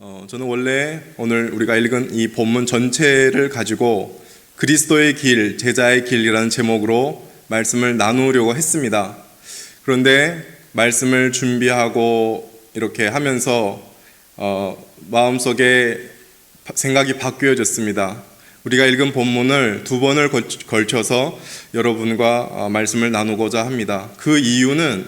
저는 원래 오늘 우리가 읽은 이 본문 전체를 가지고 그리스도의 길, 제자의 길이라는 제목으로 말씀을 나누려고 했습니다. 그런데 말씀을 준비하고 이렇게 하면서 마음속에 생각이 바뀌어졌습니다. 우리가 읽은 본문을 두 번을 걸쳐서 여러분과 말씀을 나누고자 합니다. 그 이유는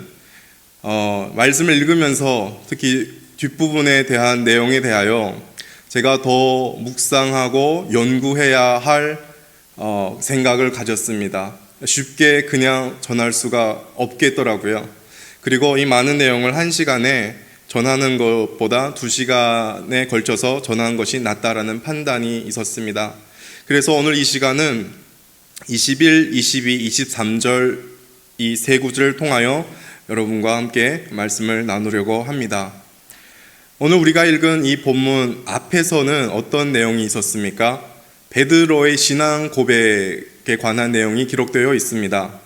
말씀을 읽으면서 특히 뒷부분에 대한 내용에 대하여 제가 더 묵상하고 연구해야 할 생각을 가졌습니다. 쉽게 그냥 전할 수가 없겠더라고요. 그리고 이 많은 내용을 한 시간에 전하는 것보다 2시간에 걸쳐서 전하는 것이 낫다라는 판단이 있었습니다. 그래서 오늘 이 시간은 21, 22, 23절 이 세 구절을 통하여 여러분과 함께 말씀을 나누려고 합니다. 오늘 우리가 읽은 이 본문 앞에서는 어떤 내용이 있었습니까? 베드로의 신앙 고백에 관한 내용이 기록되어 있습니다.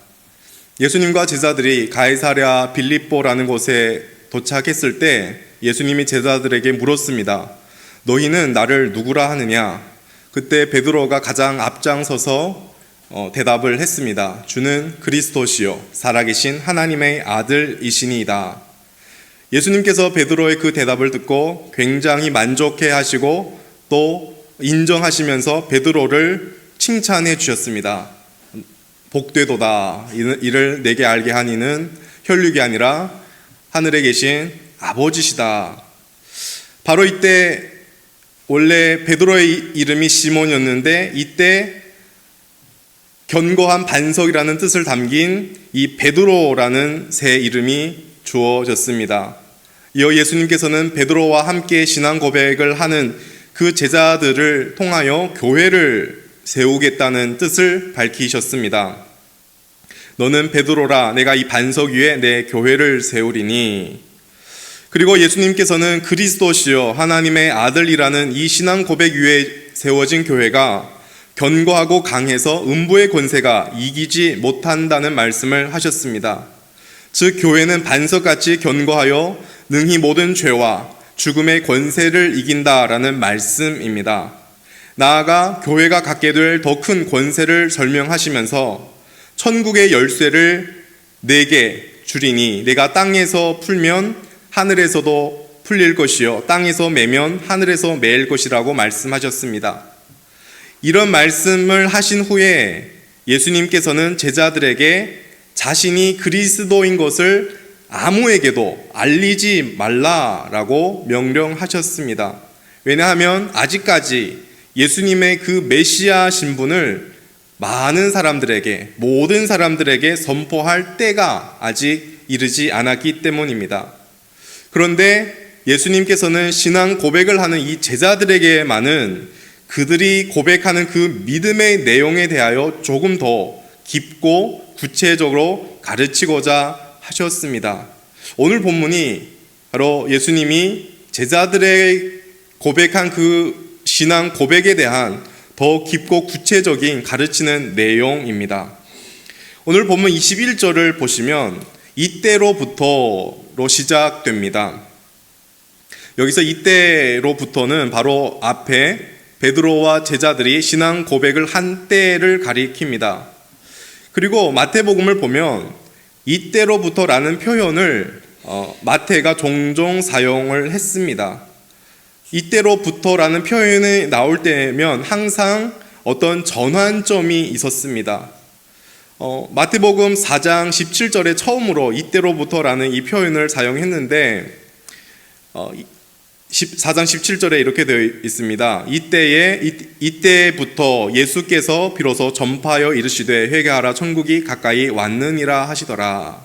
예수님과 제자들이 가이사랴 빌립보라는 곳에 도착했을 때 예수님이 제자들에게 물었습니다. 너희는 나를 누구라 하느냐? 그때 베드로가 가장 앞장서서 대답을 했습니다. 주는 그리스도시요 살아계신 하나님의 아들이시니이다. 예수님께서 베드로의 그 대답을 듣고 굉장히 만족해 하시고 또 인정하시면서 베드로를 칭찬해 주셨습니다. 복되도다. 이를 내게 알게 한 이는 혈육이 아니라 하늘에 계신 아버지시다. 바로 이때 원래 베드로의 이름이 시몬이었는데 이때 견고한 반석이라는 뜻을 담긴 이 베드로라는 새 이름이 주어졌습니다. 이어 예수님께서는 베드로와 함께 신앙 고백을 하는 그 제자들을 통하여 교회를 세우겠다는 뜻을 밝히셨습니다. 너는 베드로라, 내가 이 반석 위에 내 교회를 세우리니. 그리고 예수님께서는 그리스도시여 하나님의 아들이라는 이 신앙 고백 위에 세워진 교회가 견고하고 강해서 음부의 권세가 이기지 못한다는 말씀을 하셨습니다. 즉 교회는 반석같이 견고하여 능히 모든 죄와 죽음의 권세를 이긴다라는 말씀입니다. 나아가 교회가 갖게 될 더 큰 권세를 설명하시면서 천국의 열쇠를 내게 주리니 내가 땅에서 풀면 하늘에서도 풀릴 것이요 땅에서 매면 하늘에서 매일 것이라고 말씀하셨습니다. 이런 말씀을 하신 후에 예수님께서는 제자들에게 자신이 그리스도인 것을 아무에게도 알리지 말라라고 명령하셨습니다. 왜냐하면 아직까지 예수님의 그 메시아 신분을 많은 사람들에게, 모든 사람들에게 선포할 때가 아직 이르지 않았기 때문입니다. 그런데 예수님께서는 신앙 고백을 하는 이 제자들에게만은 그들이 고백하는 그 믿음의 내용에 대하여 조금 더 깊고 구체적으로 가르치고자 하셨습니다. 오늘 본문이 바로 예수님이 제자들의 고백한 그 신앙 고백에 대한 더 깊고 구체적인 가르치는 내용입니다. 오늘 본문 21절을 보시면 이때로부터로 시작됩니다. 여기서 이때로부터는 바로 앞에 베드로와 제자들이 신앙 고백을 한 때를 가리킵니다. 그리고 마태복음을 보면 이때로부터라는 표현을 마태가 종종 사용을 했습니다. 이때로부터라는 표현이 나올 때면 항상 어떤 전환점이 있었습니다. 마태복음 4장 17절에 처음으로 이때로부터라는 이 표현을 사용했는데 4장 17절에 이렇게 되어 있습니다. 이때부터 예수께서 비로소 전파하여 이르시되 회개하라 천국이 가까이 왔느니라 하시더라.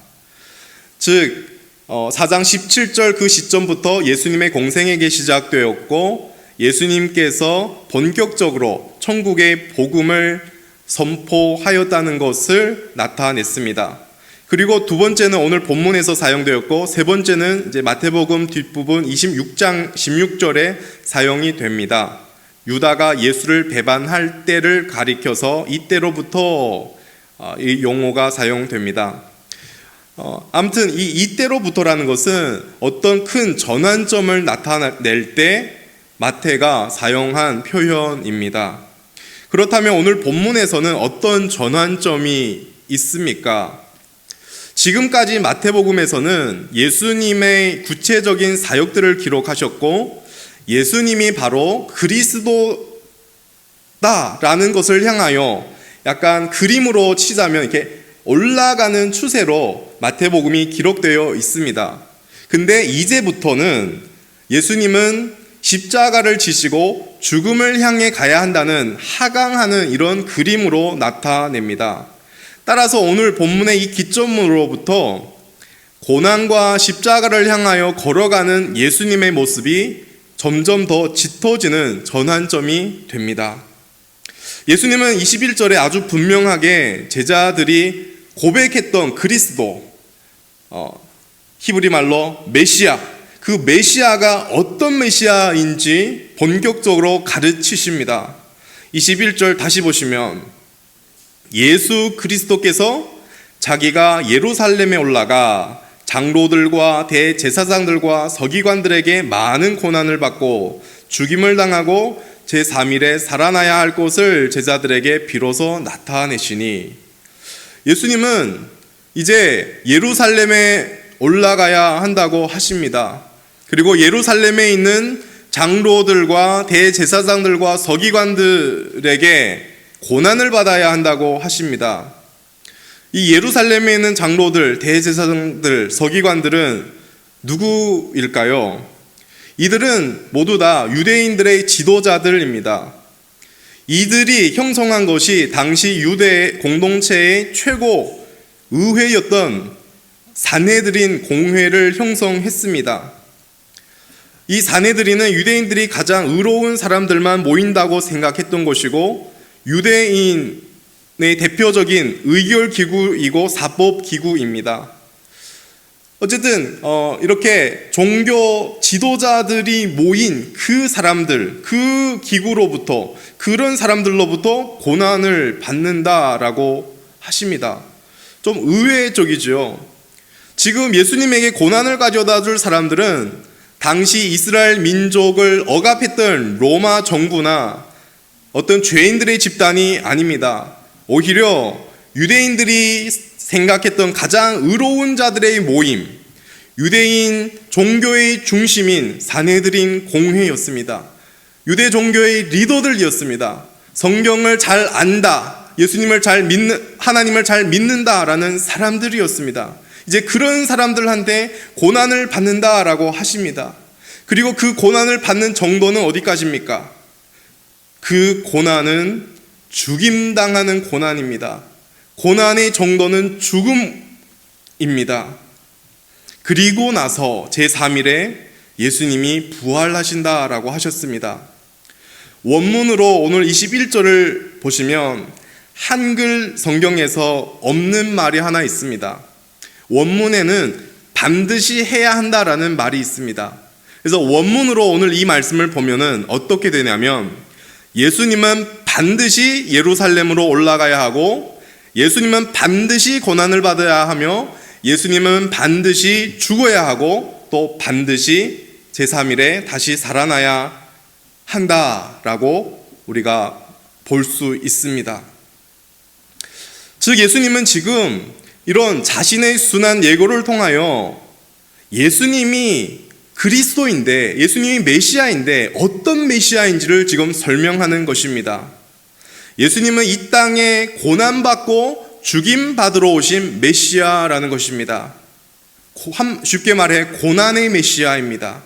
즉 4장 17절 그 시점부터 예수님의 공생애가 시작되었고 예수님께서 본격적으로 천국의 복음을 선포하였다는 것을 나타냈습니다. 그리고 두 번째는 오늘 본문에서 사용되었고 세 번째는 이제 마태복음 뒷부분 26장 16절에 사용이 됩니다. 유다가 예수를 배반할 때를 가리켜서 이때로부터 이 용어가 사용됩니다. 아무튼 이때로부터라는 것은 어떤 큰 전환점을 나타낼 때 마태가 사용한 표현입니다. 그렇다면 오늘 본문에서는 어떤 전환점이 있습니까? 지금까지 마태복음에서는 예수님의 구체적인 사역들을 기록하셨고 예수님이 바로 그리스도다라는 것을 향하여 약간 그림으로 치자면 이렇게 올라가는 추세로 마태복음이 기록되어 있습니다. 근데 이제부터는 예수님은 십자가를 지시고 죽음을 향해 가야 한다는 하강하는 이런 그림으로 나타냅니다. 따라서 오늘 본문의 이 기점으로부터 고난과 십자가를 향하여 걸어가는 예수님의 모습이 점점 더 짙어지는 전환점이 됩니다. 예수님은 21절에 아주 분명하게 제자들이 고백했던 그리스도, 히브리 말로 메시아, 그 메시아가 어떤 메시아인지 본격적으로 가르치십니다. 21절 다시 보시면 예수 그리스도께서 자기가 예루살렘에 올라가 장로들과 대제사장들과 서기관들에게 많은 고난을 받고 죽임을 당하고 제3일에 살아나야 할 것을 제자들에게 비로소 나타내시니, 예수님은 이제 예루살렘에 올라가야 한다고 하십니다. 그리고 예루살렘에 있는 장로들과 대제사장들과 서기관들에게 고난을 받아야 한다고 하십니다. 이 예루살렘에 있는 장로들, 대제사장들, 서기관들은 누구일까요? 이들은 모두 다 유대인들의 지도자들입니다. 이들이 형성한 것이 당시 유대 공동체의 최고 의회였던 산헤드린 공회를 형성했습니다. 이 산헤드린은 유대인들이 가장 의로운 사람들만 모인다고 생각했던 것이고 유대인의 대표적인 의결기구이고 사법기구입니다. 어쨌든 이렇게 종교 지도자들이 모인 그 사람들, 그 기구로부터, 그런 사람들로부터 고난을 받는다라고 하십니다. 좀 의외적이죠. 지금 예수님에게 고난을 가져다 줄 사람들은 당시 이스라엘 민족을 억압했던 로마 정부나 어떤 죄인들의 집단이 아닙니다. 오히려 유대인들이 생각했던 가장 의로운 자들의 모임, 유대인 종교의 중심인 산헤드린 공회였습니다. 유대 종교의 리더들이었습니다. 성경을 잘 안다, 예수님을 잘 믿는, 하나님을 잘 믿는다라는 사람들이었습니다. 이제 그런 사람들한테 고난을 받는다라고 하십니다. 그리고 그 고난을 받는 정도는 어디까지입니까? 그 고난은 죽임당하는 고난입니다. 고난의 정도는 죽음입니다. 그리고 나서 제3일에 예수님이 부활하신다라고 하셨습니다. 원문으로 오늘 21절을 보시면 한글 성경에서 없는 말이 하나 있습니다. 원문에는 반드시 해야 한다라는 말이 있습니다. 그래서 원문으로 오늘 이 말씀을 보면은 어떻게 되냐면 예수님은 반드시 예루살렘으로 올라가야 하고 예수님은 반드시 고난을 받아야 하며 예수님은 반드시 죽어야 하고 또 반드시 제3일에 다시 살아나야 한다라고 우리가 볼 수 있습니다. 즉 예수님은 지금 이런 자신의 순한 예고를 통하여 예수님이 그리스도인데, 예수님이 메시아인데 어떤 메시아인지를 지금 설명하는 것입니다. 예수님은 이 땅에 고난받고 죽임받으러 오신 메시아라는 것입니다. 쉽게 말해 고난의 메시아입니다.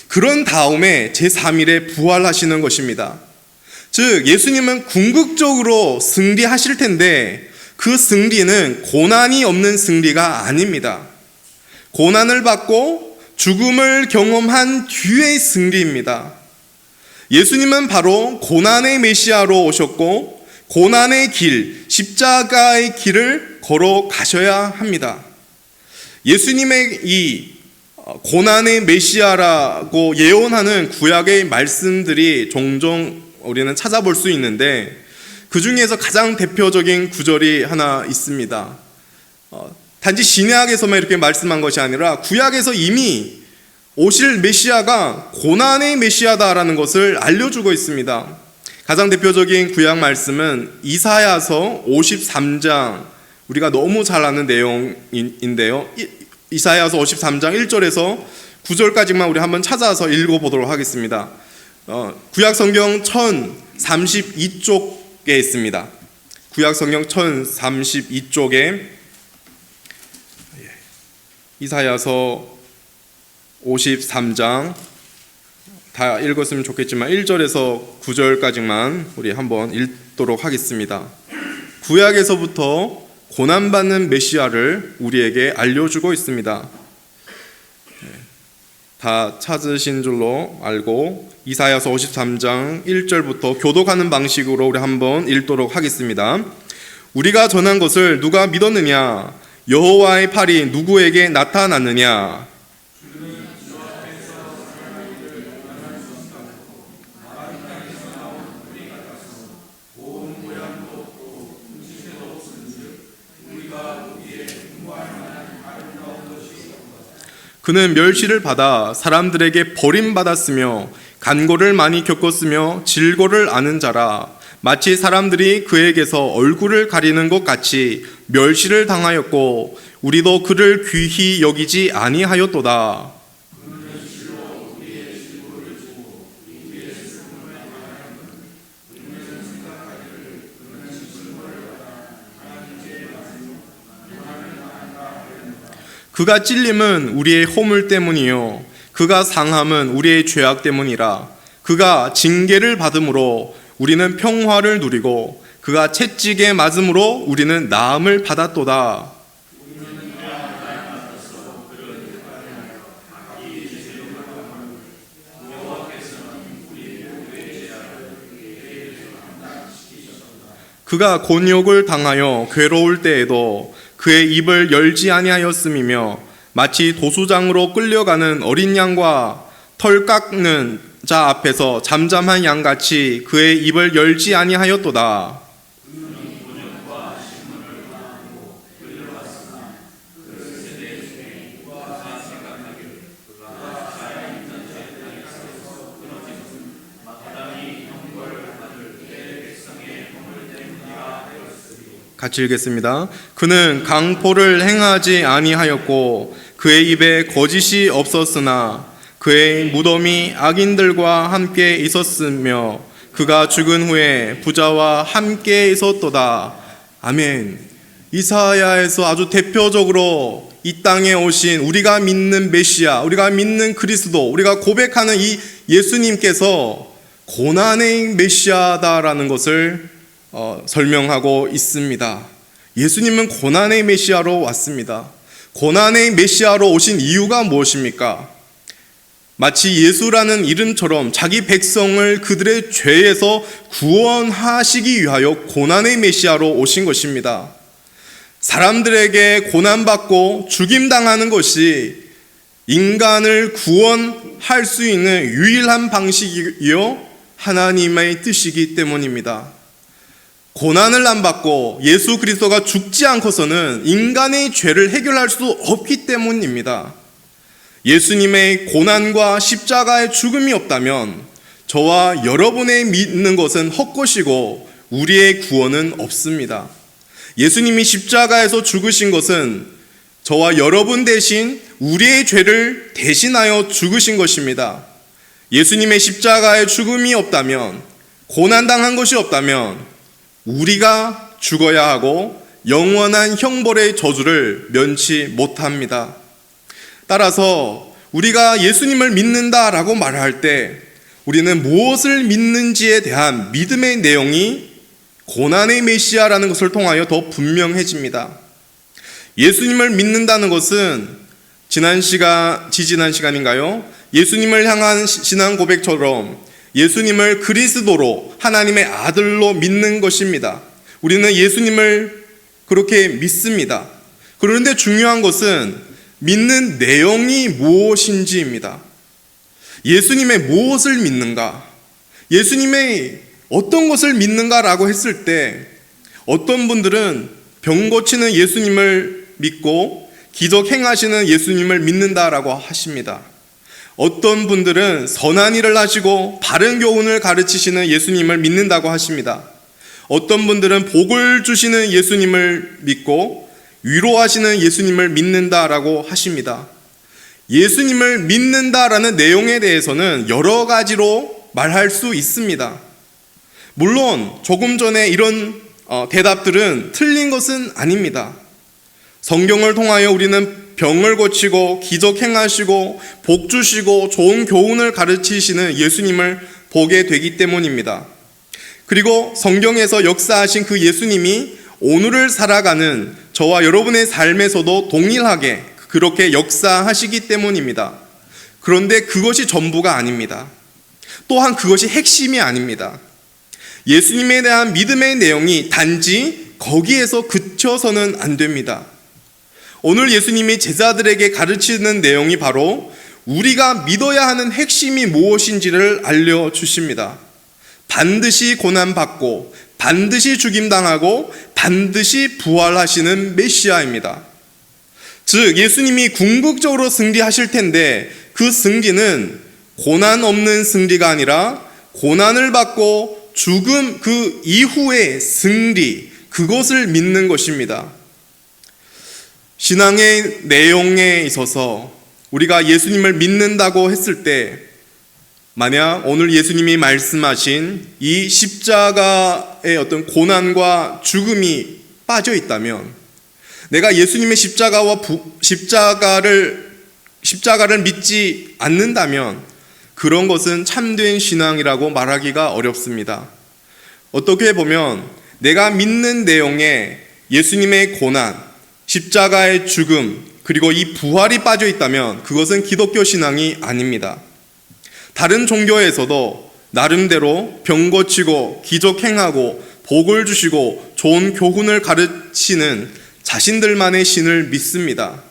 그런 다음에 제3일에 부활하시는 것입니다. 즉 예수님은 궁극적으로 승리하실 텐데 그 승리는 고난이 없는 승리가 아닙니다. 고난을 받고 죽음을 경험한 뒤의 승리입니다. 예수님은 바로 고난의 메시아로 오셨고 고난의 길, 십자가의 길을 걸어가셔야 합니다. 예수님의 이 고난의 메시아라고 예언하는 구약의 말씀들이 종종 우리는 찾아볼 수 있는데 그 중에서 가장 대표적인 구절이 하나 있습니다. 단지 신약에서만 이렇게 말씀한 것이 아니라 구약에서 이미 오실 메시아가 고난의 메시아다라는 것을 알려주고 있습니다. 가장 대표적인 구약 말씀은 이사야서 53장, 우리가 너무 잘 아는 내용인데요. 이사야서 53장 1절에서 9절까지만 우리 한번 찾아서 읽어보도록 하겠습니다. 구약 성경 1032쪽에 있습니다. 구약 성경 1032쪽에 이사야서 53장 다 읽었으면 좋겠지만 1절에서 9절까지만 우리 한번 읽도록 하겠습니다. 구약에서부터 고난받는 메시아를 우리에게 알려주고 있습니다. 다 찾으신 줄로 알고 이사야서 53장 1절부터 교독하는 방식으로 우리 한번 읽도록 하겠습니다. 우리가 전한 것을 누가 믿었느냐? 여호와의 팔이 누구에게 나타났느냐? 그는 멸시를 받아 사람들에게 버림받았으며 간고를 많이 겪었으며 질고를 아는 자라. 마치 사람들이 그에게서 얼굴을 가리는 것 같이 멸시를 당하였고 우리도 그를 귀히 여기지 아니하였도다. 그가 찔림은 우리의 허물 때문이요 그가 상함은 우리의 죄악 때문이라. 그가 징계를 받음으로 우리는 평화를 누리고 그가 채찍에 맞음으로 우리는 나음을 받았도다. 그가 곤욕을 당하여 괴로울 때에도 그의 입을 열지 아니하였음이며 마치 도수장으로 끌려가는 어린 양과 털 깎는 자 앞에서 잠잠한 양같이 그의 입을 열지 아니하였도다. 같이 읽겠습니다. 그는 강포를 행하지 아니하였고 그의 입에 거짓이 없었으나 그의 무덤이 악인들과 함께 있었으며 그가 죽은 후에 부자와 함께 있었도다. 아멘. 이사야에서 아주 대표적으로 이 땅에 오신 우리가 믿는 메시아, 우리가 믿는 그리스도, 우리가 고백하는 이 예수님께서 고난의 메시아다라는 것을 설명하고 있습니다. 예수님은 고난의 메시아로 왔습니다. 고난의 메시아로 오신 이유가 무엇입니까? 마치 예수라는 이름처럼 자기 백성을 그들의 죄에서 구원하시기 위하여 고난의 메시아로 오신 것입니다. 사람들에게 고난받고 죽임당하는 것이 인간을 구원할 수 있는 유일한 방식이요 하나님의 뜻이기 때문입니다. 고난을 안 받고 예수 그리스도가 죽지 않고서는 인간의 죄를 해결할 수 없기 때문입니다. 예수님의 고난과 십자가의 죽음이 없다면 저와 여러분의 믿는 것은 헛것이고 우리의 구원은 없습니다. 예수님이 십자가에서 죽으신 것은 저와 여러분 대신 우리의 죄를 대신하여 죽으신 것입니다. 예수님의 십자가의 죽음이 없다면, 고난당한 것이 없다면 우리가 죽어야 하고 영원한 형벌의 저주를 면치 못합니다. 따라서 우리가 예수님을 믿는다라고 말할 때 우리는 무엇을 믿는지에 대한 믿음의 내용이 고난의 메시아라는 것을 통하여 더 분명해집니다. 예수님을 믿는다는 것은 지지난 시간인가요? 예수님을 향한 신앙 고백처럼 예수님을 그리스도로 하나님의 아들로 믿는 것입니다. 우리는 예수님을 그렇게 믿습니다. 그런데 중요한 것은 믿는 내용이 무엇인지입니다. 예수님의 무엇을 믿는가? 예수님의 어떤 것을 믿는가라고 했을 때 어떤 분들은 병 고치는 예수님을 믿고 기적 행하시는 예수님을 믿는다라고 하십니다. 어떤 분들은 선한 일을 하시고 바른 교훈을 가르치시는 예수님을 믿는다고 하십니다. 어떤 분들은 복을 주시는 예수님을 믿고 위로하시는 예수님을 믿는다라고 하십니다. 예수님을 믿는다라는 내용에 대해서는 여러 가지로 말할 수 있습니다. 물론 조금 전에 이런 대답들은 틀린 것은 아닙니다. 성경을 통하여 우리는 병을 고치고 기적 행하시고 복 주시고 좋은 교훈을 가르치시는 예수님을 보게 되기 때문입니다. 그리고 성경에서 역사하신 그 예수님이 오늘을 살아가는 저와 여러분의 삶에서도 동일하게 그렇게 역사하시기 때문입니다. 그런데 그것이 전부가 아닙니다. 또한 그것이 핵심이 아닙니다. 예수님에 대한 믿음의 내용이 단지 거기에서 그쳐서는 안 됩니다. 오늘 예수님이 제자들에게 가르치는 내용이 바로 우리가 믿어야 하는 핵심이 무엇인지를 알려주십니다. 반드시 고난받고 반드시 죽임당하고 반드시 부활하시는 메시아입니다. 즉 예수님이 궁극적으로 승리하실 텐데 그 승리는 고난 없는 승리가 아니라 고난을 받고 죽음 그 이후의 승리, 그것을 믿는 것입니다. 신앙의 내용에 있어서 우리가 예수님을 믿는다고 했을 때 만약 오늘 예수님이 말씀하신 이 십자가의 어떤 고난과 죽음이 빠져 있다면 내가 예수님의 십자가를 믿지 않는다면 그런 것은 참된 신앙이라고 말하기가 어렵습니다. 어떻게 보면 내가 믿는 내용에 예수님의 고난, 십자가의 죽음, 그리고 이 부활이 빠져 있다면 그것은 기독교 신앙이 아닙니다. 다른 종교에서도 나름대로 병 고치고 기적 행하고 복을 주시고 좋은 교훈을 가르치는 자신들만의 신을 믿습니다.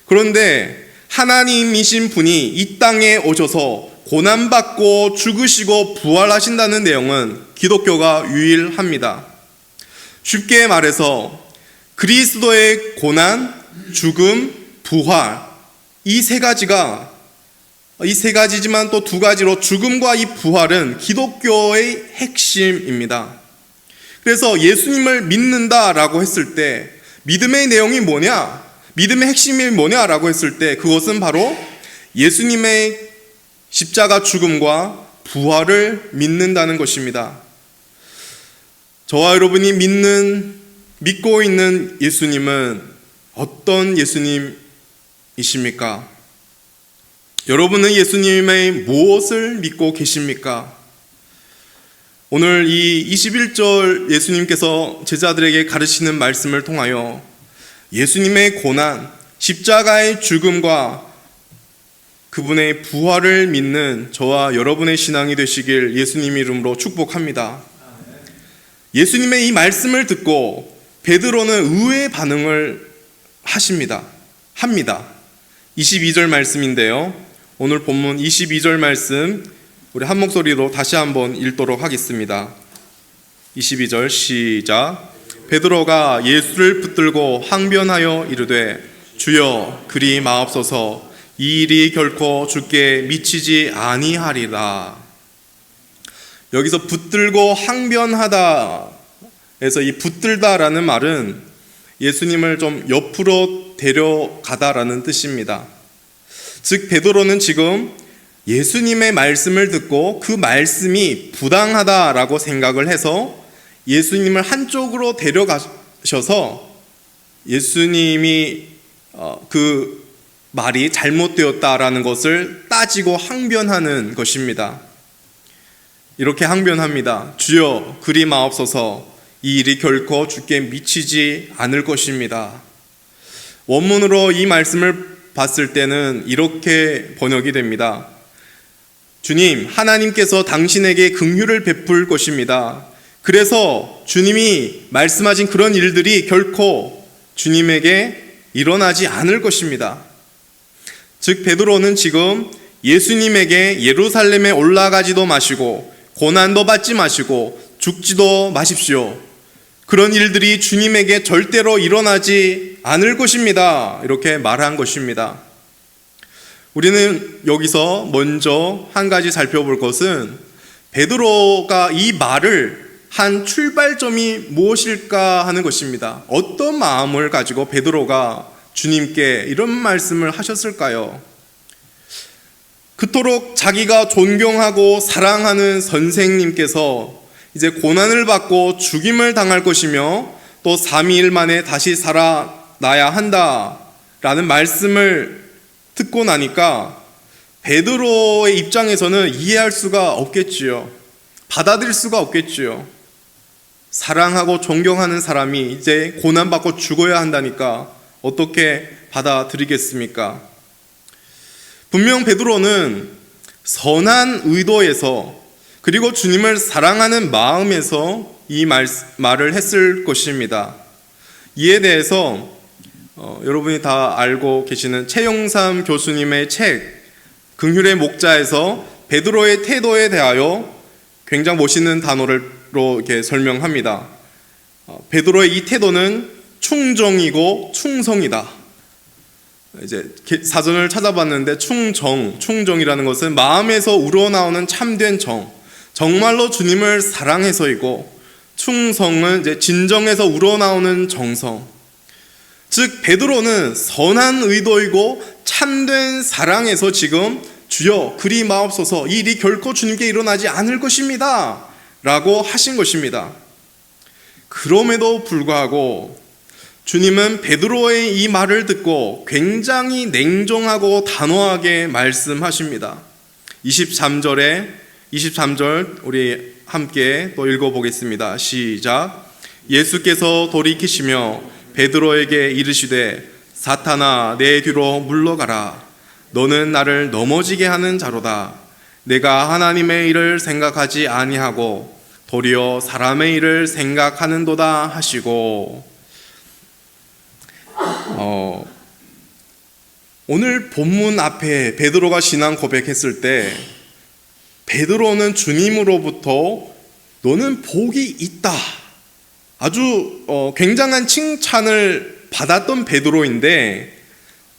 그런데 하나님이신 분이 이 땅에 오셔서 고난받고 죽으시고 부활하신다는 내용은 기독교가 유일합니다. 쉽게 말해서 그리스도의 고난, 죽음, 부활 이 세 가지지만 또 두 가지로 죽음과 이 부활은 기독교의 핵심입니다. 그래서 예수님을 믿는다라고 했을 때 믿음의 내용이 뭐냐? 믿음의 핵심이 뭐냐라고 했을 때 그것은 바로 예수님의 십자가 죽음과 부활을 믿는다는 것입니다. 저와 여러분이 믿고 있는 예수님은 어떤 예수님이십니까? 여러분은 예수님의 무엇을 믿고 계십니까? 오늘 이 21절 예수님께서 제자들에게 가르치는 말씀을 통하여 예수님의 고난, 십자가의 죽음과 그분의 부활을 믿는 저와 여러분의 신앙이 되시길 예수님 이름으로 축복합니다. 예수님의 이 말씀을 듣고 베드로는 의외의 반응을 합니다. 22절 말씀인데요. 오늘 본문 22절 말씀 우리 한 목소리로 다시 한번 읽도록 하겠습니다. 22절 시작. 베드로가 예수를 붙들고 항변하여 이르되 주여 그리 마옵소서 이 일이 결코 주께 미치지 아니하리라. 여기서 붙들고 항변하다 에서 이 붙들다라는 말은 예수님을 좀 옆으로 데려가다라는 뜻입니다. 즉 베드로는 지금 예수님의 말씀을 듣고 그 말씀이 부당하다라고 생각을 해서 예수님을 한쪽으로 데려가셔서 예수님이 그 말이 잘못되었다라는 것을 따지고 항변하는 것입니다. 이렇게 항변합니다. 주여 그리 마옵소서 이 일이 결코 주께 미치지 않을 것입니다. 원문으로 이 말씀을 봤을 때는 이렇게 번역이 됩니다. 주님, 하나님께서 당신에게 긍휼을 베풀 것입니다. 그래서 주님이 말씀하신 그런 일들이 결코 주님에게 일어나지 않을 것입니다. 즉 베드로는 지금 예수님에게 예루살렘에 올라가지도 마시고 고난도 받지 마시고 죽지도 마십시오. 그런 일들이 주님에게 절대로 일어나지 않을 것입니다. 이렇게 말한 것입니다. 우리는 여기서 먼저 한 가지 살펴볼 것은 베드로가 이 말을 한 출발점이 무엇일까 하는 것입니다. 어떤 마음을 가지고 베드로가 주님께 이런 말씀을 하셨을까요? 그토록 자기가 존경하고 사랑하는 선생님께서 이제 고난을 받고 죽임을 당할 것이며 또 3일 만에 다시 살아나야 한다라는 말씀을 듣고 나니까 베드로의 입장에서는 이해할 수가 없겠지요. 받아들일 수가 없겠지요. 사랑하고 존경하는 사람이 이제 고난받고 죽어야 한다니까 어떻게 받아들이겠습말이겠습니까? 분명 베드로는 선한 의도에서 그리고 주님을 사랑하는 마음에서 이 말을 했을 것입니다. 이에 대해서 여러분이 다 알고 계시는 최영삼 교수님의 책 긍휼의 목자에서 베드로의 태도에 대하여 굉장히 멋있는 단어로 이렇게 설명합니다. 베드로의 이 태도는 충정이고 충성이다. 이제 사전을 찾아봤는데 충정이라는 것은 마음에서 우러나오는 참된 정말로 주님을 사랑해서이고, 충성은 이제 진정에서 우러나오는 정성. 즉 베드로는 선한 의도이고 참된 사랑에서 지금 주여 그리 마옵소서, 이 일이 결코 주님께 일어나지 않을 것입니다 라고 하신 것입니다. 그럼에도 불구하고 주님은 베드로의 이 말을 듣고 굉장히 냉정하고 단호하게 말씀하십니다. 23절 우리 함께 또 읽어보겠습니다. 시작. 예수께서 돌이키시며 베드로에게 이르시되 사탄아 내 뒤로 물러가라. 너는 나를 넘어지게 하는 자로다. 내가 하나님의 일을 생각하지 아니하고 도리어 사람의 일을 생각하는도다 하시고, 오늘 본문 앞에 베드로가 신앙 고백했을 때 베드로는 주님으로부터 너는 복이 있다, 아주 굉장한 칭찬을 받았던 베드로인데,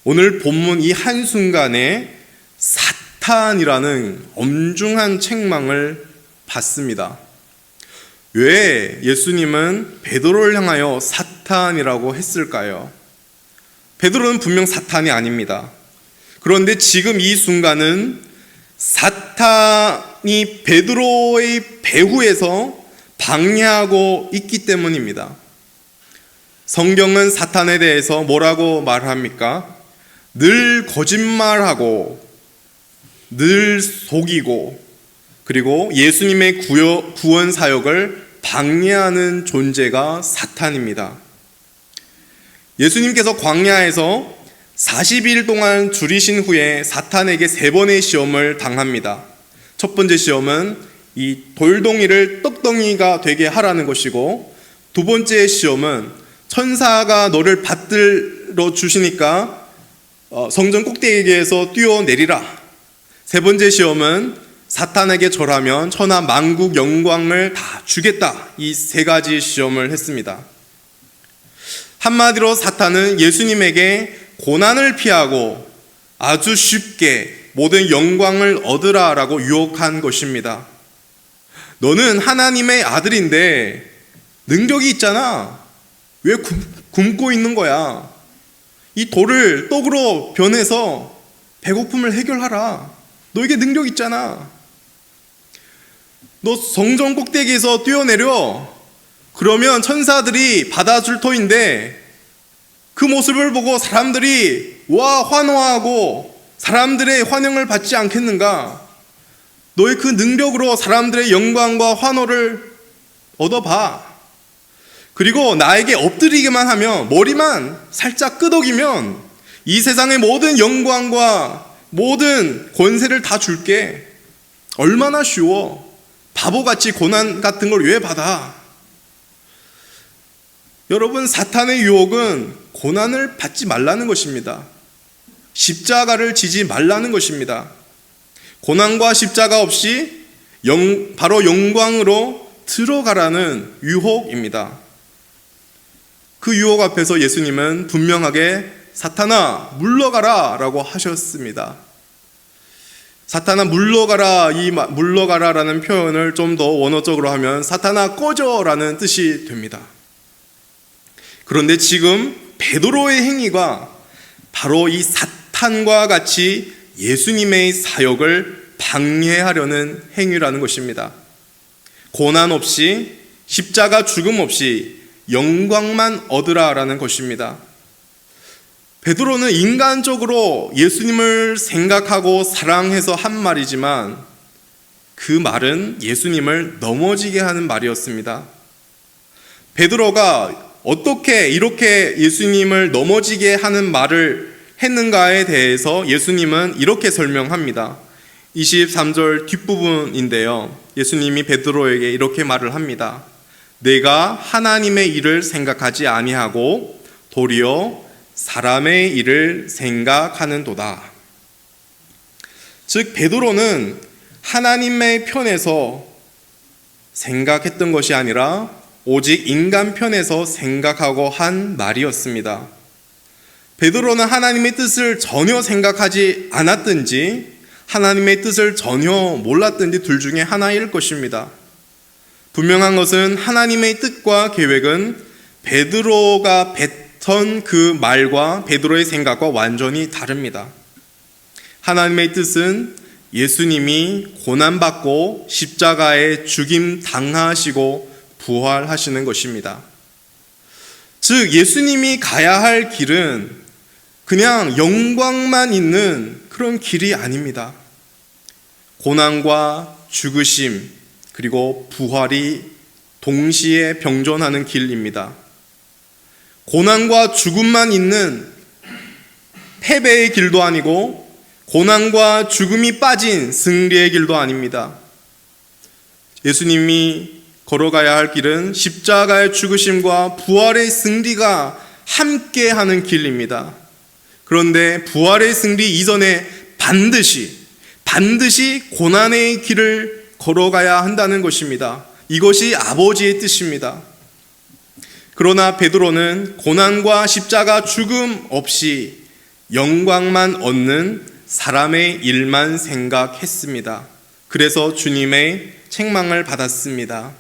오늘 본문 이 한순간에 사탄이라는 엄중한 책망을 받습니다. 왜 예수님은 베드로를 향하여 사탄이라고 했을까요? 베드로는 분명 사탄이 아닙니다. 그런데 지금 이 순간은 사탄이 베드로의 배후에서 방해하고 있기 때문입니다. 성경은 사탄에 대해서 뭐라고 말합니까? 늘 거짓말하고 늘 속이고 그리고 예수님의 구원 사역을 방해하는 존재가 사탄입니다. 예수님께서 광야에서 40일 동안 줄이신 후에 사탄에게 3번의 시험을 당합니다. 첫 번째 시험은 이 돌덩이를 떡덩이가 되게 하라는 것이고, 두 번째 시험은 천사가 너를 받들어 주시니까 성전 꼭대기에서 뛰어내리라. 세 번째 시험은 사탄에게 절하면 천하 만국 영광을 다 주겠다. 이 3가지 시험을 했습니다. 한마디로 사탄은 예수님에게 고난을 피하고 아주 쉽게 모든 영광을 얻으라라고 유혹한 것입니다. 너는 하나님의 아들인데 능력이 있잖아. 왜 굶고 있는 거야? 이 돌을 떡으로 변해서 배고픔을 해결하라. 너에게 능력 있잖아. 너 성전 꼭대기에서 뛰어내려. 그러면 천사들이 받아줄 터인데 그 모습을 보고 사람들이 와 환호하고 사람들의 환영을 받지 않겠는가? 너의 그 능력으로 사람들의 영광과 환호를 얻어봐. 그리고 나에게 엎드리기만 하면, 머리만 살짝 끄덕이면 이 세상의 모든 영광과 모든 권세를 다 줄게. 얼마나 쉬워. 바보같이 고난 같은 걸 왜 받아? 여러분, 사탄의 유혹은 고난을 받지 말라는 것입니다. 십자가를 지지 말라는 것입니다. 고난과 십자가 없이 바로 영광으로 들어가라는 유혹입니다. 그 유혹 앞에서 예수님은 분명하게 사탄아 물러가라 라고 하셨습니다. 사탄아 물러가라, 물러가라라는 표현을 좀 더 원어적으로 하면 사탄아 꺼져라는 뜻이 됩니다. 그런데 지금 베드로의 행위가 바로 이 사탄과 같이 예수님의 사역을 방해하려는 행위라는 것입니다. 고난 없이, 십자가 죽음 없이 영광만 얻으라라는 것입니다. 베드로는 인간적으로 예수님을 생각하고 사랑해서 한 말이지만 그 말은 예수님을 넘어지게 하는 말이었습니다. 베드로가 어떻게 이렇게 예수님을 넘어지게 하는 말을 했는가에 대해서 예수님은 이렇게 설명합니다. 23절 뒷부분인데요. 예수님이 베드로에게 이렇게 말을 합니다. 내가 하나님의 일을 생각하지 아니하고 도리어 사람의 일을 생각하는도다. 즉 베드로는 하나님의 편에서 생각했던 것이 아니라 오직 인간 편에서 생각하고 한 말이었습니다. 베드로는 하나님의 뜻을 전혀 생각하지 않았든지 하나님의 뜻을 전혀 몰랐든지 둘 중에 하나일 것입니다. 분명한 것은 하나님의 뜻과 계획은 베드로가 뱉은 그 말과 베드로의 생각과 완전히 다릅니다. 하나님의 뜻은 예수님이 고난받고 십자가에 죽임 당하시고 부활하시는 것입니다. 즉 예수님이 가야 할 길은 그냥 영광만 있는 그런 길이 아닙니다. 고난과 죽으심 그리고 부활이 동시에 병존하는 길입니다. 고난과 죽음만 있는 패배의 길도 아니고 고난과 죽음이 빠진 승리의 길도 아닙니다. 예수님이 걸어가야 할 길은 십자가의 죽으심과 부활의 승리가 함께하는 길입니다. 그런데 부활의 승리 이전에 반드시 고난의 길을 걸어가야 한다는 것입니다. 이것이 아버지의 뜻입니다. 그러나 베드로는 고난과 십자가 죽음 없이 영광만 얻는 사람의 일만 생각했습니다. 그래서 주님의 책망을 받았습니다.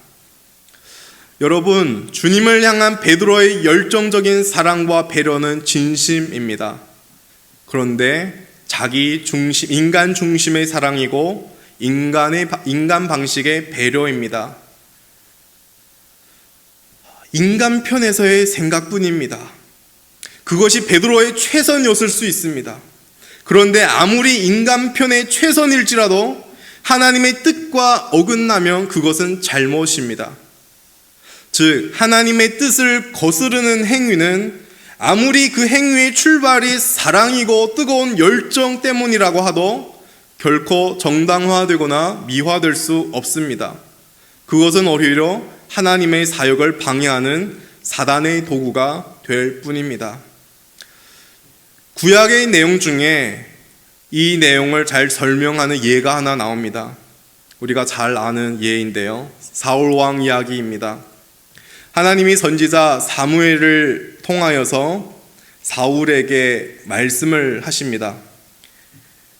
여러분, 주님을 향한 베드로의 열정적인 사랑과 배려는 진심입니다. 그런데 자기 중심, 인간 중심의 사랑이고 인간 방식의 배려입니다. 인간 편에서의 생각뿐입니다. 그것이 베드로의 최선이었을 수 있습니다. 그런데 아무리 인간 편의 최선일지라도 하나님의 뜻과 어긋나면 그것은 잘못입니다. 즉 하나님의 뜻을 거스르는 행위는 아무리 그 행위의 출발이 사랑이고 뜨거운 열정 때문이라고 하도 결코 정당화되거나 미화될 수 없습니다. 그것은 오히려 하나님의 사역을 방해하는 사단의 도구가 될 뿐입니다. 구약의 내용 중에 이 내용을 잘 설명하는 예가 하나 나옵니다. 우리가 잘 아는 예인데요. 사울 왕 이야기입니다. 하나님이 선지자 사무엘을 통하여서 사울에게 말씀을 하십니다.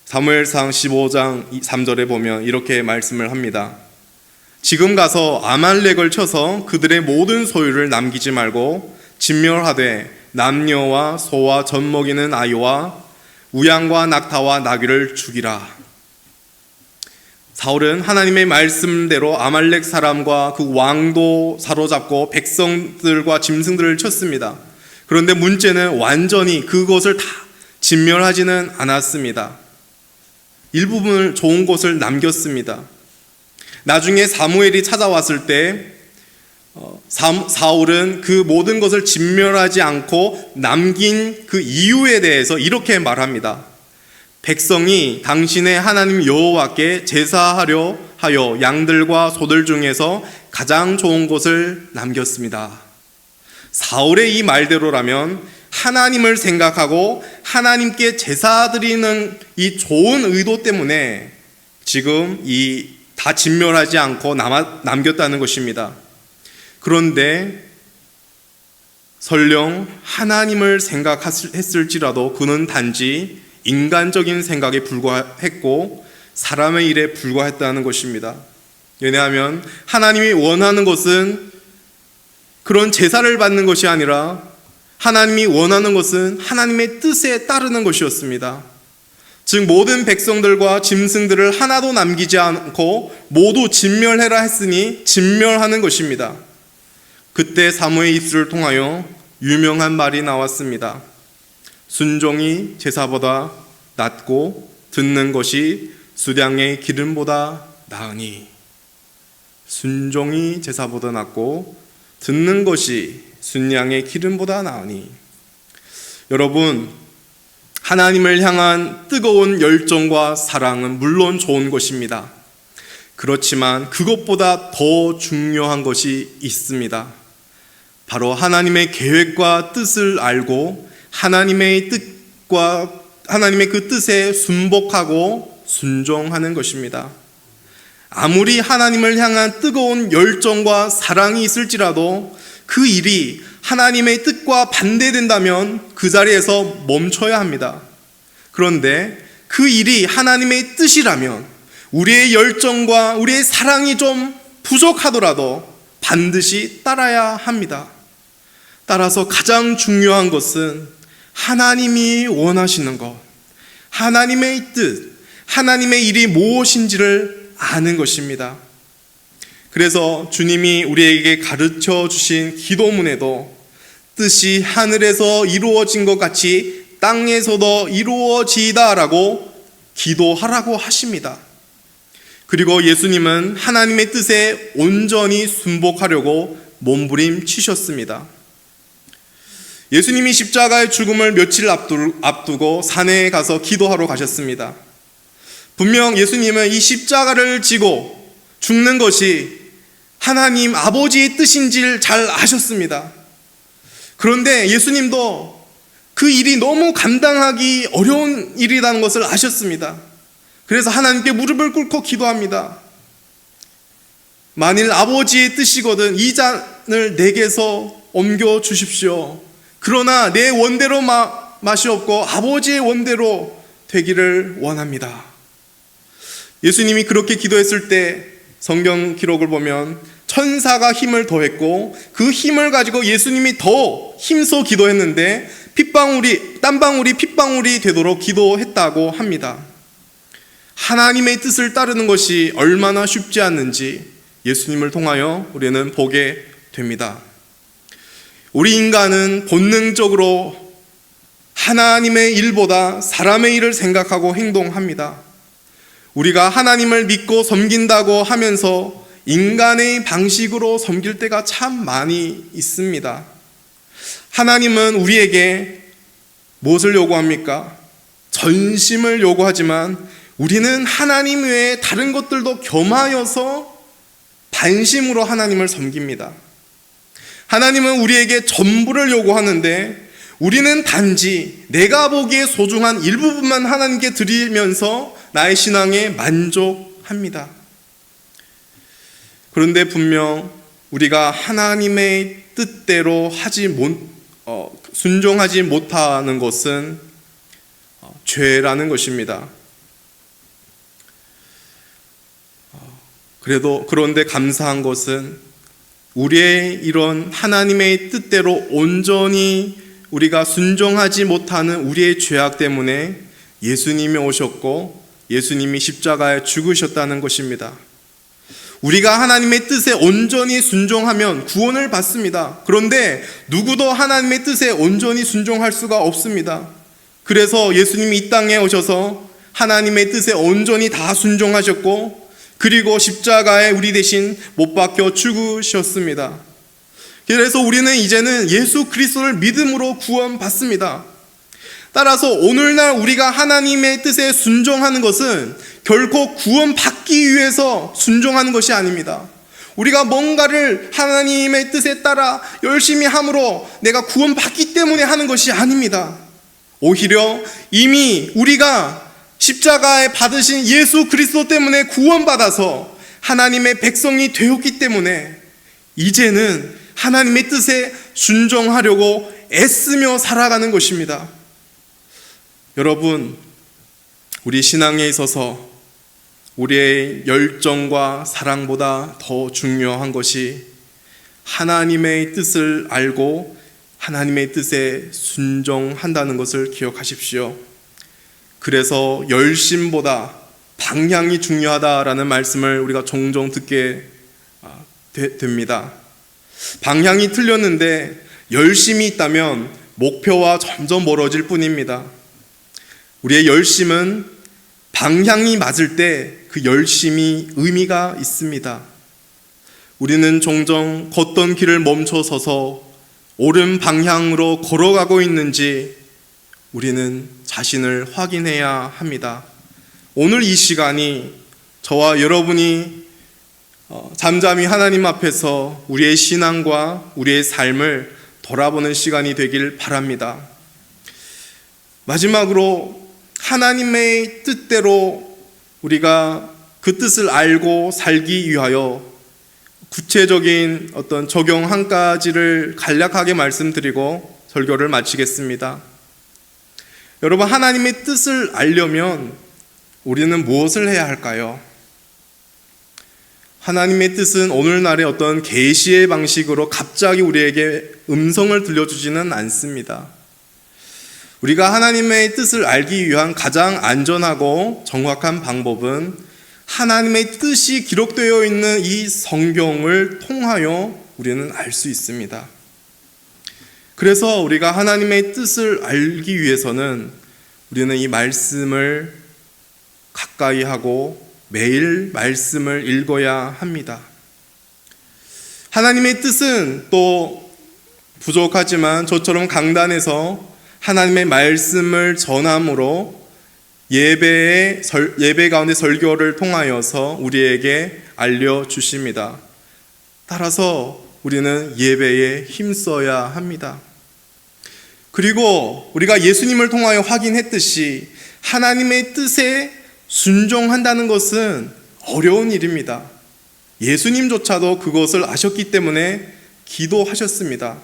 사무엘상 15장 3절에 보면 이렇게 말씀을 합니다. 지금 가서 아말렉을 쳐서 그들의 모든 소유를 남기지 말고 진멸하되 남녀와 소와 젖 먹이는 아이와 우양과 낙타와 나귀를 죽이라. 사울은 하나님의 말씀대로 아말렉 사람과 그 왕도 사로잡고 백성들과 짐승들을 쳤습니다. 그런데 문제는 완전히 그것을 다 진멸하지는 않았습니다. 일부분을 좋은 곳을 남겼습니다. 나중에 사무엘이 찾아왔을 때 사울은 그 모든 것을 진멸하지 않고 남긴 그 이유에 대해서 이렇게 말합니다. 백성이 당신의 하나님 여호와께 제사하려 하여 양들과 소들 중에서 가장 좋은 것을 남겼습니다. 사울의 이 말대로라면 하나님을 생각하고 하나님께 제사 드리는 이 좋은 의도 때문에 지금 이 다 진멸하지 않고 남겼다는 것입니다. 그런데 설령 하나님을 생각했을지라도 그는 단지 인간적인 생각에 불과했고 사람의 일에 불과했다는 것입니다. 왜냐하면 하나님이 원하는 것은 그런 제사를 받는 것이 아니라 하나님이 원하는 것은 하나님의 뜻에 따르는 것이었습니다. 즉 모든 백성들과 짐승들을 하나도 남기지 않고 모두 진멸해라 했으니 진멸하는 것입니다. 그때 사무의 입술을 통하여 유명한 말이 나왔습니다. 순종이 제사보다 낫고 듣는 것이 수량의 기름보다 나으니. 순종이 제사보다 낫고 듣는 것이 순양의 기름보다 나으니. 여러분, 하나님을 향한 뜨거운 열정과 사랑은 물론 좋은 것입니다. 그렇지만 그것보다 더 중요한 것이 있습니다. 바로 하나님의 계획과 뜻을 알고 하나님의 그 뜻에 순복하고 순종하는 것입니다. 아무리 하나님을 향한 뜨거운 열정과 사랑이 있을지라도 그 일이 하나님의 뜻과 반대된다면 그 자리에서 멈춰야 합니다. 그런데 그 일이 하나님의 뜻이라면 우리의 열정과 우리의 사랑이 좀 부족하더라도 반드시 따라야 합니다. 따라서 가장 중요한 것은 하나님이 원하시는 것, 하나님의 뜻, 하나님의 일이 무엇인지를 아는 것입니다. 그래서 주님이 우리에게 가르쳐 주신 기도문에도 뜻이 하늘에서 이루어진 것 같이 땅에서도 이루어지이다라고 기도하라고 하십니다. 그리고 예수님은 하나님의 뜻에 온전히 순복하려고 몸부림치셨습니다. 예수님이 십자가의 죽음을 며칠 앞두고 산에 가서 기도하러 가셨습니다. 분명 예수님은 이 십자가를 지고 죽는 것이 하나님 아버지의 뜻인지를 잘 아셨습니다. 그런데 예수님도 그 일이 너무 감당하기 어려운 일이라는 것을 아셨습니다. 그래서 하나님께 무릎을 꿇고 기도합니다. 만일 아버지의 뜻이거든 이 잔을 내게서 옮겨 주십시오. 그러나 내 원대로 맛이 없고 아버지의 원대로 되기를 원합니다. 예수님이 그렇게 기도했을 때 성경 기록을 보면 천사가 힘을 더했고 그 힘을 가지고 예수님이 더 힘써 기도했는데 땀방울이 핏방울이 되도록 기도했다고 합니다. 하나님의 뜻을 따르는 것이 얼마나 쉽지 않는지 예수님을 통하여 우리는 보게 됩니다. 우리 인간은 본능적으로 하나님의 일보다 사람의 일을 생각하고 행동합니다. 우리가 하나님을 믿고 섬긴다고 하면서 인간의 방식으로 섬길 때가 참 많이 있습니다. 하나님은 우리에게 무엇을 요구합니까? 전심을 요구하지만 우리는 하나님 외에 다른 것들도 겸하여서 반심으로 하나님을 섬깁니다. 하나님은 우리에게 전부를 요구하는데 우리는 단지 내가 보기에 소중한 일부분만 하나님께 드리면서 나의 신앙에 만족합니다. 그런데 분명 우리가 하나님의 뜻대로 순종하지 못하는 것은 죄라는 것입니다. 그런데 감사한 것은 우리의 이런 하나님의 뜻대로 온전히 우리가 순종하지 못하는 우리의 죄악 때문에 예수님이 오셨고 예수님이 십자가에 죽으셨다는 것입니다. 우리가 하나님의 뜻에 온전히 순종하면 구원을 받습니다. 그런데 누구도 하나님의 뜻에 온전히 순종할 수가 없습니다. 그래서 예수님이 이 땅에 오셔서 하나님의 뜻에 온전히 다 순종하셨고 그리고 십자가에 우리 대신 못 박혀 죽으셨습니다. 그래서 우리는 이제는 예수 그리스도를 믿음으로 구원받습니다. 따라서 오늘날 우리가 하나님의 뜻에 순종하는 것은 결코 구원받기 위해서 순종하는 것이 아닙니다. 우리가 뭔가를 하나님의 뜻에 따라 열심히 함으로 내가 구원받기 때문에 하는 것이 아닙니다. 오히려 이미 우리가 십자가에 받으신 예수 그리스도 때문에 구원받아서 하나님의 백성이 되었기 때문에 이제는 하나님의 뜻에 순종하려고 애쓰며 살아가는 것입니다. 여러분, 우리 신앙에 있어서 우리의 열정과 사랑보다 더 중요한 것이 하나님의 뜻을 알고 하나님의 뜻에 순종한다는 것을 기억하십시오. 그래서 열심보다 방향이 중요하다라는 말씀을 우리가 종종 듣게 됩니다. 방향이 틀렸는데 열심이 있다면 목표와 점점 멀어질 뿐입니다. 우리의 열심은 방향이 맞을 때 그 열심이 의미가 있습니다. 우리는 종종 걷던 길을 멈춰서서 옳은 방향으로 걸어가고 있는지 우리는 자신을 확인해야 합니다. 오늘 이 시간이 저와 여러분이 잠잠히 하나님 앞에서 우리의 신앙과 우리의 삶을 돌아보는 시간이 되길 바랍니다. 마지막으로 하나님의 뜻대로 우리가 그 뜻을 알고 살기 위하여 구체적인 어떤 적용 한 가지를 간략하게 말씀드리고 설교를 마치겠습니다. 여러분, 하나님의 뜻을 알려면 우리는 무엇을 해야 할까요? 하나님의 뜻은 오늘날의 어떤 계시의 방식으로 갑자기 우리에게 음성을 들려주지는 않습니다. 우리가 하나님의 뜻을 알기 위한 가장 안전하고 정확한 방법은 하나님의 뜻이 기록되어 있는 이 성경을 통하여 우리는 알 수 있습니다. 그래서 우리가 하나님의 뜻을 알기 위해서는 우리는 이 말씀을 가까이 하고 매일 말씀을 읽어야 합니다. 하나님의 뜻은 또 부족하지만 저처럼 강단에서 하나님의 말씀을 전함으로 예배 가운데 설교를 통하여서 우리에게 알려주십니다. 따라서 우리는 예배에 힘써야 합니다. 그리고 우리가 예수님을 통하여 확인했듯이 하나님의 뜻에 순종한다는 것은 어려운 일입니다. 예수님조차도 그것을 아셨기 때문에 기도하셨습니다.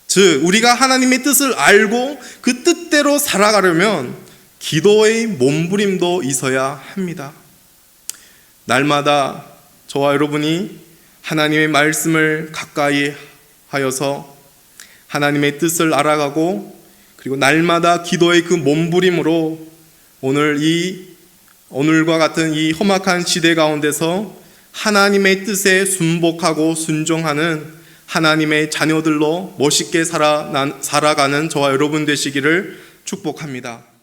즉, 우리가 하나님의 뜻을 알고 그 뜻대로 살아가려면 기도의 몸부림도 있어야 합니다. 날마다 저와 여러분이 하나님의 말씀을 가까이 하여서 하나님의 뜻을 알아가고 그리고 날마다 기도의 그 몸부림으로 오늘과 같은 이 험악한 시대 가운데서 하나님의 뜻에 순복하고 순종하는 하나님의 자녀들로 멋있게 살아가는 저와 여러분 되시기를 축복합니다.